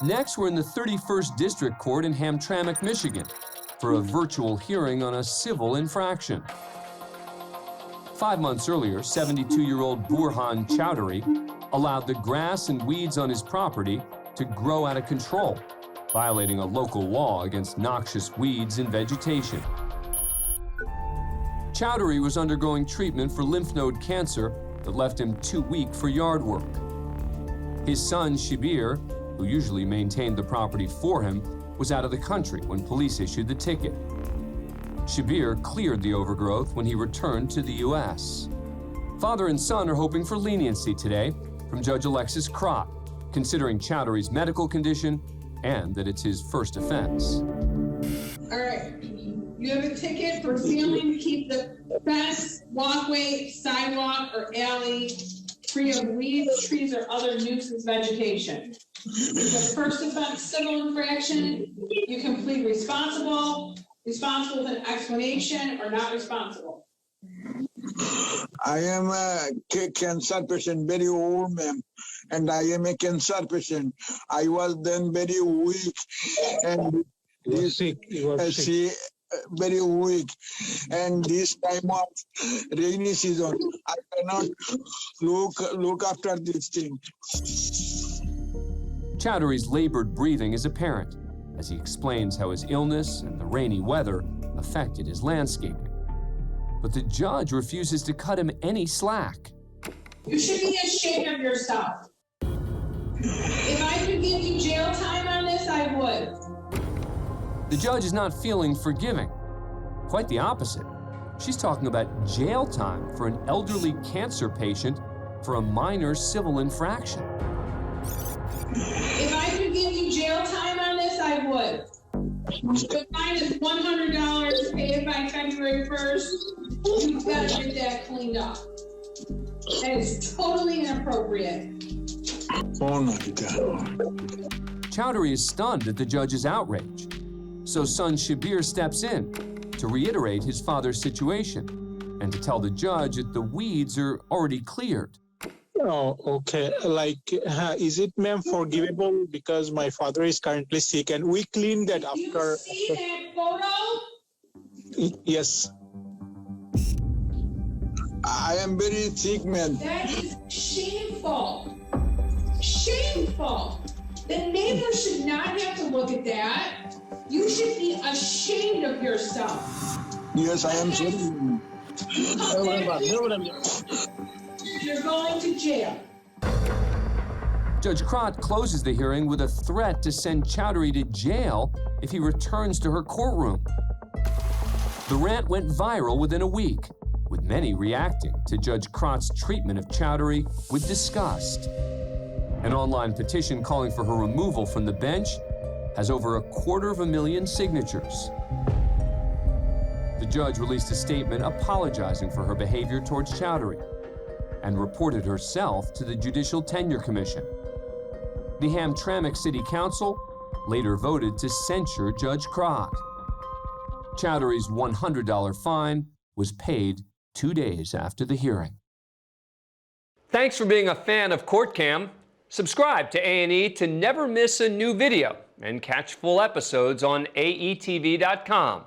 Next, we're in the 31st District Court in Hamtramck, Michigan, for a virtual hearing on a civil infraction. 5 months earlier, 72-year-old Burhan Chowdhury allowed the grass and weeds on his property to grow out of control, violating a local law against noxious weeds and vegetation. Chowdhury was undergoing treatment for lymph node cancer that left him too weak for yard work. His son, Shibir, who usually maintained the property for him, was out of the country when police issued the ticket. Shibir cleared the overgrowth when he returned to the U.S. Father and son are hoping for leniency today from Judge Alexis Krott, considering Chowdhury's medical condition and that it's his first offense. All right, you have a ticket for failing to keep the fence, walkway, sidewalk, or alley free of weeds, trees, or other nuisance vegetation. The first offense, civil infraction, you can plead responsible with an explanation, or not responsible. I am a cancer patient, very old, ma'am, and I am a cancer patient. I was then very weak, and very weak, and this time of rainy season, I cannot look after this thing. Chowdhury's labored breathing is apparent as he explains how his illness and the rainy weather affected his landscaping. But the judge refuses to cut him any slack. You should be ashamed of yourself. If I could give you jail time on this, I would. The judge is not feeling forgiving. Quite the opposite. She's talking about jail time for an elderly cancer patient for a minor civil infraction. If I could give you jail time on this, I would. The fine is $100, pay it by February 1st. You've got to get that cleaned up. That is totally inappropriate. Oh my God. Chowdhury is stunned at the judge's outrage. So son Shibir steps in to reiterate his father's situation and to tell the judge that the weeds are already cleared. Oh, okay. Like, is it, ma'am, forgivable because my father is currently sick and we cleaned that after? You see that photo? Yes. I am very sick, man. That is shameful. Shameful. The neighbor should not have to look at that. You should be ashamed of yourself. Yes, I am sorry. You come back here, you're going to jail. Judge Krott closes the hearing with a threat to send Chowdhury to jail if he returns to her courtroom. The rant went viral within a week, with many reacting to Judge Krott's treatment of Chowdhury with disgust. An online petition calling for her removal from the bench has over 250,000 signatures. The judge released a statement apologizing for her behavior towards Chowdhury and reported herself to the Judicial Tenure Commission. The Hamtramck City Council later voted to censure Judge Krott. Chowdhury's $100 fine was paid 2 days after the hearing. Thanks for being a fan of CourtCam. Subscribe to A&E to never miss a new video and catch full episodes on aetv.com.